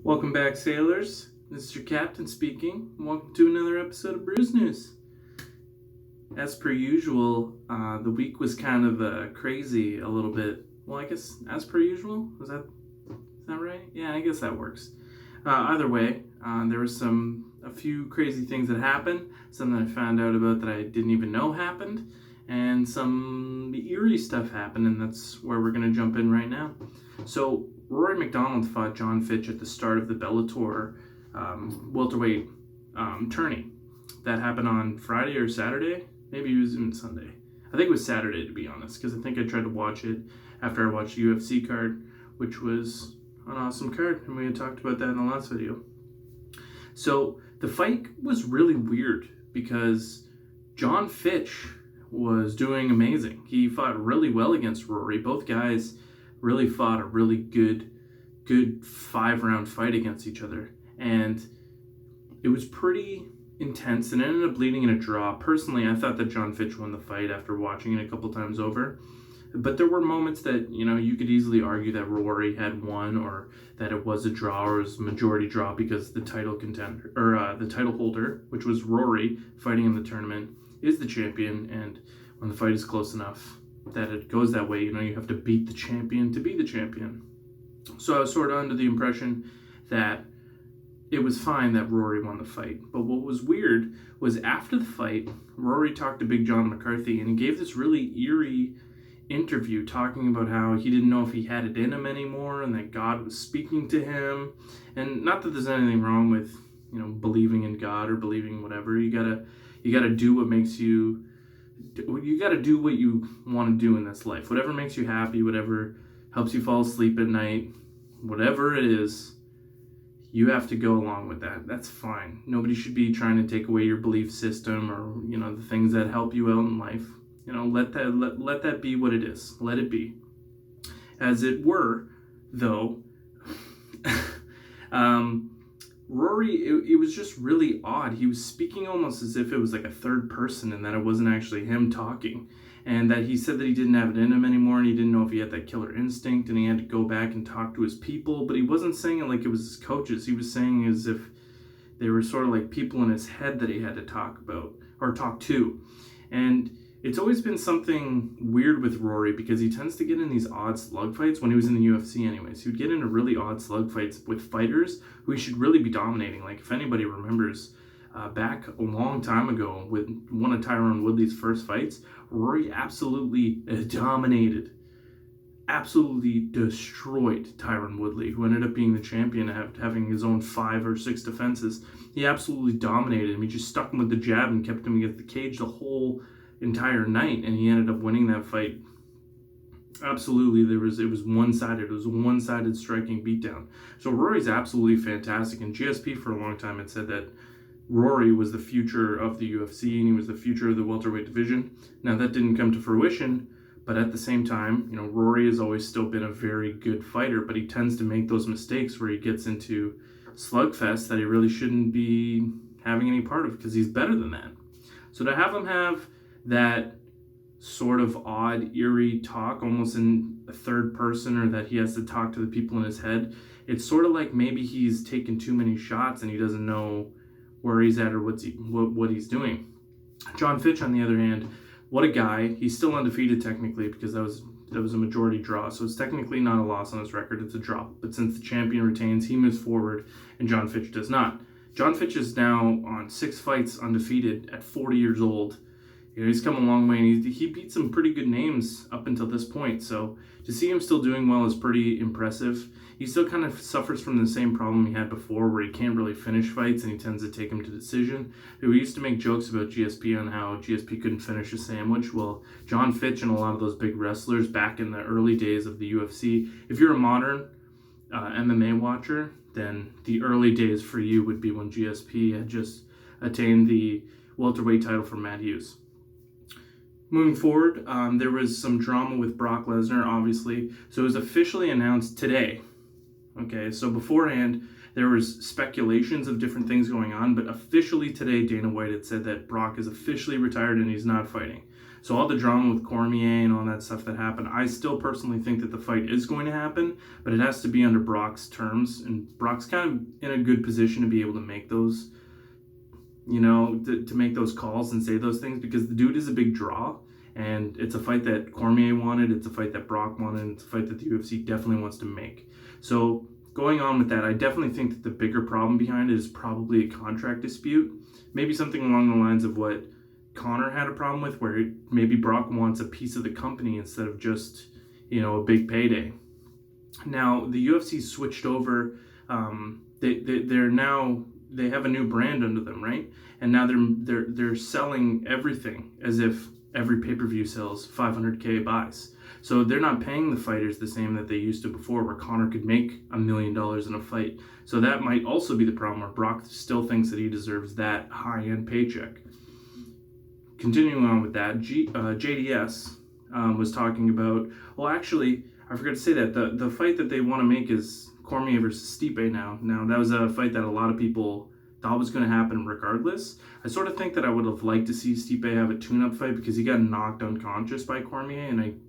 Welcome back, sailors. This is your captain speaking. Welcome to another episode of Bruise News. As per usual, the week was kind of crazy a little bit. Well, I guess as per usual. Is that right? Yeah, I guess that works. Either way, there was a few crazy things that happened. Some that I found out about that I didn't even know happened, and some eerie stuff happened, and that's where we're gonna jump in right now. So Rory McDonald fought John Fitch at the start of the Bellator welterweight tourney. That happened on Friday or Saturday. Maybe it was even Sunday. I think it was Saturday, to be honest, because I think I tried to watch it after I watched the UFC card, which was an awesome card, and we had talked about that in the last video. So the fight was really weird because John Fitch was doing amazing. He fought really well against Rory. Both guys really fought a really good 5-round fight against each other, and it was pretty intense and ended up leading in a draw. Personally, I thought that John Fitch won the fight after watching it a couple times over, but there were moments that you could easily argue that Rory had won, or that it was a draw, or it was a majority draw, because the title contender, or the title holder, which was Rory fighting in the tournament, is the champion. And when the fight is close enough that it goes that way, you have to beat the champion to be the champion. So I was sort of under the impression that it was fine that Rory won the fight. But what was weird was after the fight, Rory talked to Big John McCarthy, and he gave this really eerie interview talking about how he didn't know if he had it in him anymore, and that God was speaking to him. And not that there's anything wrong with believing in God or believing whatever. You gotta do what makes you. You got to do what you want to do in this life. Whatever makes you happy, whatever helps you fall asleep at night, whatever it is, you have to go along with that. That's fine. Nobody should be trying to take away your belief system, or the things that help you out in life. Let that be what it is. Let it be. As it were, though, Rory, it was just really odd. He was speaking almost as if it was like a third person, and that it wasn't actually him talking. And that he said that he didn't have it in him anymore, and he didn't know if he had that killer instinct, and he had to go back and talk to his people. But he wasn't saying it like it was his coaches. He was saying as if they were sort of like people in his head that he had to talk about, or talk to. And it's always been something weird with Rory, because he tends to get in these odd slug fights when he was in the UFC anyways. He would get into really odd slug fights with fighters who he should really be dominating. Like, if anybody remembers back a long time ago with one of Tyron Woodley's first fights, Rory absolutely dominated, absolutely destroyed Tyron Woodley, who ended up being the champion, having his own 5 or 6 defenses. He absolutely dominated him. He just stuck him with the jab and kept him against the cage the whole entire night, and he ended up winning that fight. Absolutely, it was one-sided. It was a one-sided striking beatdown. So Rory's absolutely fantastic, and GSP for a long time had said that Rory was the future of the UFC, and he was the future of the welterweight division. Now, that didn't come to fruition, but at the same time, Rory has always still been a very good fighter, but he tends to make those mistakes where he gets into slugfest that he really shouldn't be having any part of, because he's better than that. So to have him have that sort of odd, eerie talk, almost in a third person, or that he has to talk to the people in his head, it's sort of like maybe he's taken too many shots and he doesn't know where he's at or what he's doing. John Fitch, on the other hand, what a guy. He's still undefeated technically, because that was a majority draw, so it's technically not a loss on his record, it's a draw. But since the champion retains, he moves forward, and John Fitch does not. John Fitch is now on 6 fights undefeated at 40 years old. He's come a long way, and he beat some pretty good names up until this point. So to see him still doing well is pretty impressive. He still kind of suffers from the same problem he had before, where he can't really finish fights, and he tends to take them to decision. We used to make jokes about GSP on how GSP couldn't finish a sandwich. Well, John Fitch and a lot of those big wrestlers back in the early days of the UFC, if you're a modern MMA watcher, then the early days for you would be when GSP had just attained the welterweight title from Matt Hughes. Moving forward, there was some drama with Brock Lesnar, obviously. So it was officially announced today. Okay, so beforehand, there was speculations of different things going on, but officially today, Dana White had said that Brock is officially retired and he's not fighting. So all the drama with Cormier and all that stuff that happened, I still personally think that the fight is going to happen, but it has to be under Brock's terms, and Brock's kind of in a good position to be able to make those, to make those calls and say those things, because the dude is a big draw, and it's a fight that Cormier wanted, it's a fight that Brock wanted, and it's a fight that the UFC definitely wants to make. So going on with that, I definitely think that the bigger problem behind it is probably a contract dispute, maybe something along the lines of what Conor had a problem with, where maybe Brock wants a piece of the company instead of just, a big payday. Now the UFC switched over. They have a new brand under them, right? And now they're selling everything as if every pay-per-view sells 500K buys. So they're not paying the fighters the same that they used to before, where Conor could make $1 million in a fight. So that might also be the problem, where Brock still thinks that he deserves that high-end paycheck. Continuing on with that, JDS was talking about, well, actually, I forgot to say that the fight that they want to make is Cormier versus Stipe now. Now, that was a fight that a lot of people thought was going to happen regardless. I sort of think that I would have liked to see Stipe have a tune-up fight, because he got knocked unconscious by Cormier, and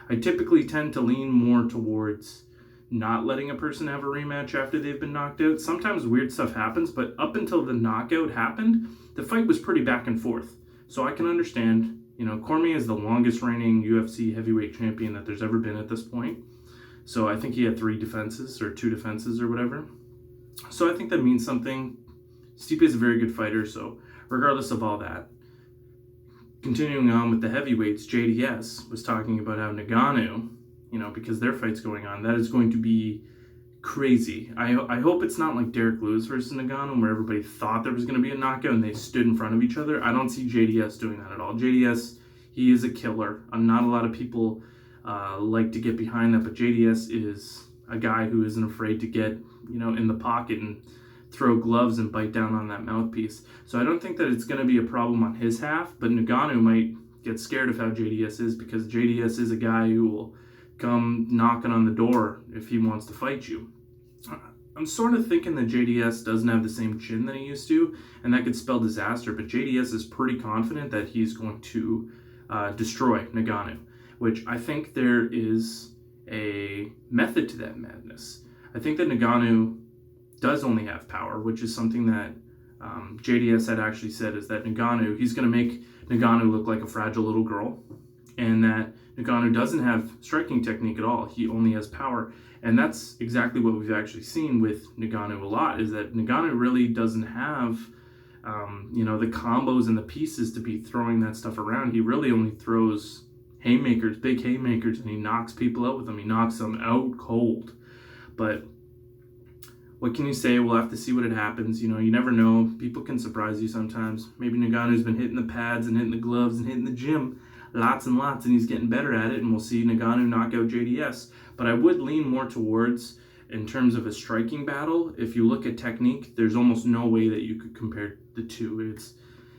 I typically tend to lean more towards not letting a person have a rematch after they've been knocked out. Sometimes weird stuff happens, but up until the knockout happened, the fight was pretty back and forth. So I can understand, Cormier is the longest reigning UFC heavyweight champion that there's ever been at this point. So I think he had 3 defenses or 2 defenses or whatever. So I think that means something. Stipe is a very good fighter, so regardless of all that. Continuing on with the heavyweights, JDS was talking about how Ngannou, because their fight's going on, that is going to be crazy. I hope it's not like Derek Lewis versus Ngannou, where everybody thought there was going to be a knockout and they stood in front of each other. I don't see JDS doing that at all. JDS, he is a killer. Not a lot of people like to get behind that, but JDS is a guy who isn't afraid to get, in the pocket and throw gloves and bite down on that mouthpiece. So I don't think that it's going to be a problem on his half, but Ngannou might get scared of how JDS is, because JDS is a guy who will come knocking on the door if he wants to fight you. I'm sort of thinking that JDS doesn't have the same chin that he used to, and that could spell disaster, but JDS is pretty confident that he's going to destroy Ngannou, which I think there is a method to that madness. I think that Ngannou does only have power, which is something that JDS had actually said, is that he's going to make Ngannou look like a fragile little girl, and that Ngannou doesn't have striking technique at all. He only has power. And that's exactly what we've actually seen with Ngannou a lot, is that Ngannou really doesn't have, the combos and the pieces to be throwing that stuff around. He really only throws haymakers, big haymakers, and he knocks people out with them. He knocks them out cold. But what can you say? We'll have to see what it happens. You never know. People can surprise you sometimes. Maybe Ngannou's been hitting the pads and hitting the gloves and hitting the gym lots and lots, and he's getting better at it, and we'll see Ngannou knock out JDS. But I would lean more towards, in terms of a striking battle, if you look at technique, there's almost no way that you could compare the two.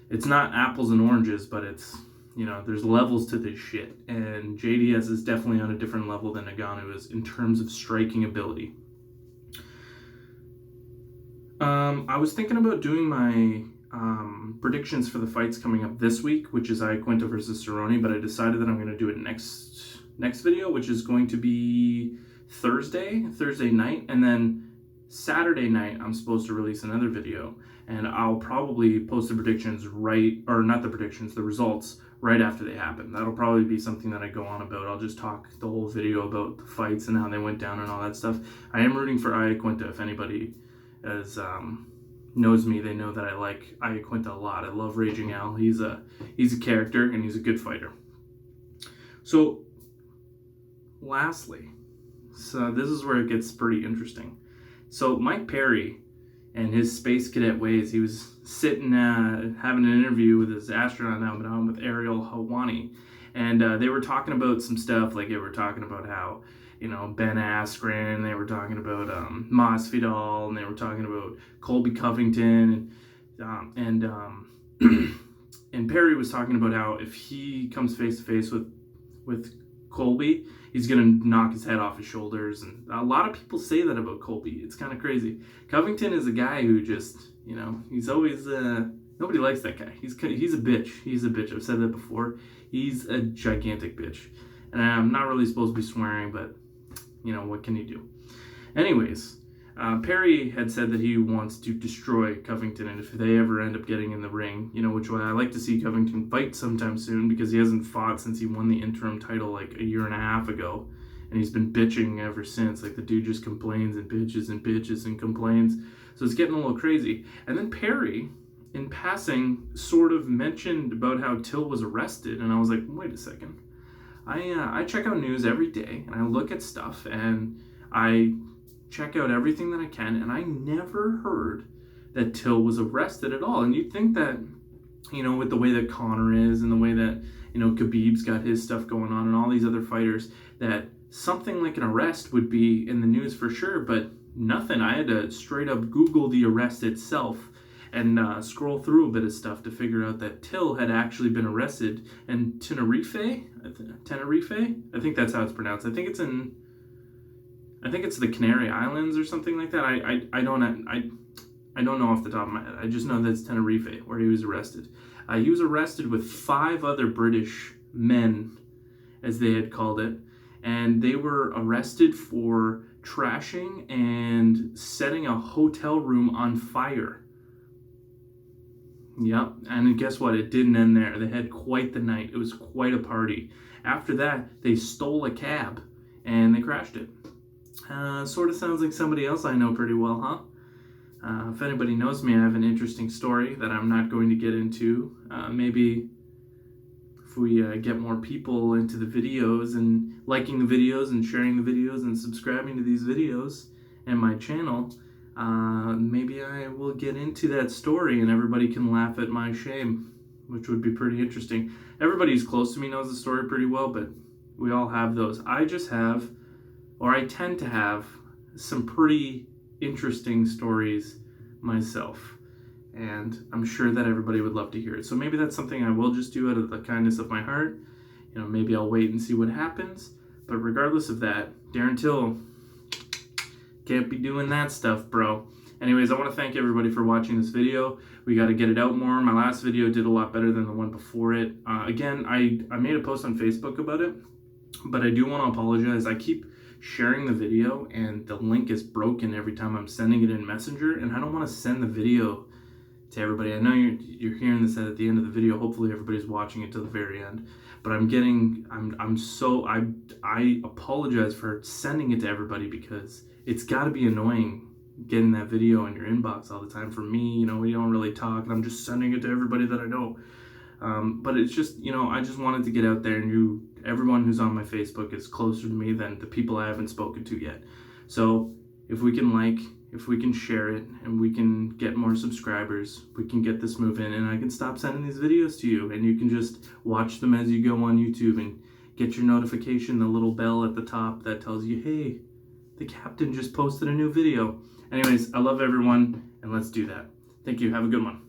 It's not apples and oranges, but it's, there's levels to this shit, and JDS is definitely on a different level than Ngannou is in terms of striking ability. I was thinking about doing my predictions for the fights coming up this week, which is Iaquinta versus Cerrone, but I decided that I'm going to do it next video, which is going to be Thursday night, and then Saturday night I'm supposed to release another video, and I'll probably post the results right after they happen. That'll probably be something that I go on about. I'll just talk the whole video about the fights and how they went down and all that stuff. I am rooting for Iaquinta. If anybody knows me, they know that I like Iaquinta a lot. I love Raging Al. He's a character, and he's a good fighter. So lastly, this is where it gets pretty interesting. So Mike Perry and his Space Cadet ways, he was sitting having an interview with his astronaut helmet on with Ariel Helwani, and they were talking about some stuff, like they were talking about how, Ben Askren, they were talking about Masvidal, and they were talking about Colby Covington, and Perry was talking about how if he comes face to face with Colby, he's gonna knock his head off his shoulders, and a lot of people say that about Colby. It's kind of crazy. Covington is a guy who just, he's always Nobody likes that guy. He's a bitch. He's a bitch. I've said that before. He's a gigantic bitch. And I'm not really supposed to be swearing, but, you know, what can you do? Anyways, Perry had said that he wants to destroy Covington, and if they ever end up getting in the ring, you know, which way I like to see Covington fight sometime soon, because he hasn't fought since he won the interim title like a year and a half ago, and he's been bitching ever since. Like, the dude just complains and bitches and bitches and complains, so it's getting a little crazy. And then Perry, in passing, sort of mentioned about how Till was arrested, and I was like, wait a second. I check out news every day, and I look at stuff, and I check out everything that I can, and I never heard that Till was arrested at all. And you'd think that, you know, with the way that Conor is and the way that, you know, Khabib's got his stuff going on and all these other fighters, that something like an arrest would be in the news for sure, but nothing. I had to straight up Google the arrest itself and scroll through a bit of stuff to figure out that Till had actually been arrested in Tenerife? I think that's how it's pronounced. I think it's the Canary Islands or something like that. I don't know off the top of my head. I just know that's Tenerife where he was arrested. He was arrested with 5 other British men, as they had called it, and they were arrested for trashing and setting a hotel room on fire. Yep, and guess what? It didn't end there. They had quite the night. It was quite a party. After that, they stole a cab and they crashed it. Sort of sounds like somebody else I know pretty well, huh? If anybody knows me, I have an interesting story that I'm not going to get into. Maybe if we get more people into the videos and liking the videos and sharing the videos and subscribing to these videos and my channel, maybe I will get into that story and everybody can laugh at my shame, which would be pretty interesting. Everybody who's close to me knows the story pretty well, but we all have those. I tend to have some pretty interesting stories myself, and I'm sure that everybody would love to hear it. So maybe that's something I will just do out of the kindness of my heart. You know, maybe I'll wait and see what happens, but regardless of that, Darren Till can't be doing that stuff, bro. Anyways, I want to thank everybody for watching this video. We got to get it out more. My last video did a lot better than the one before it. Again, I made a post on Facebook about it, but I do want to apologize. I keep sharing the video and the link is broken every time I'm sending it in Messenger, and I don't want to send the video to everybody. I know you're hearing this at the end of the video. Hopefully everybody's watching it to the very end, but I apologize for sending it to everybody, because it's got to be annoying getting that video in your inbox all the time. For me, you know, we don't really talk, and I'm just sending it to everybody that I know. But it's just, you know, I just wanted to get out there, and everyone who's on my Facebook is closer to me than the people I haven't spoken to yet. So if we can share it, and we can get more subscribers, we can get this moving, and I can stop sending these videos to you, and you can just watch them as you go on YouTube and get your notification, the little bell at the top that tells you, hey, the captain just posted a new video. Anyways, I love everyone, and let's do that. Thank you. Have a good one.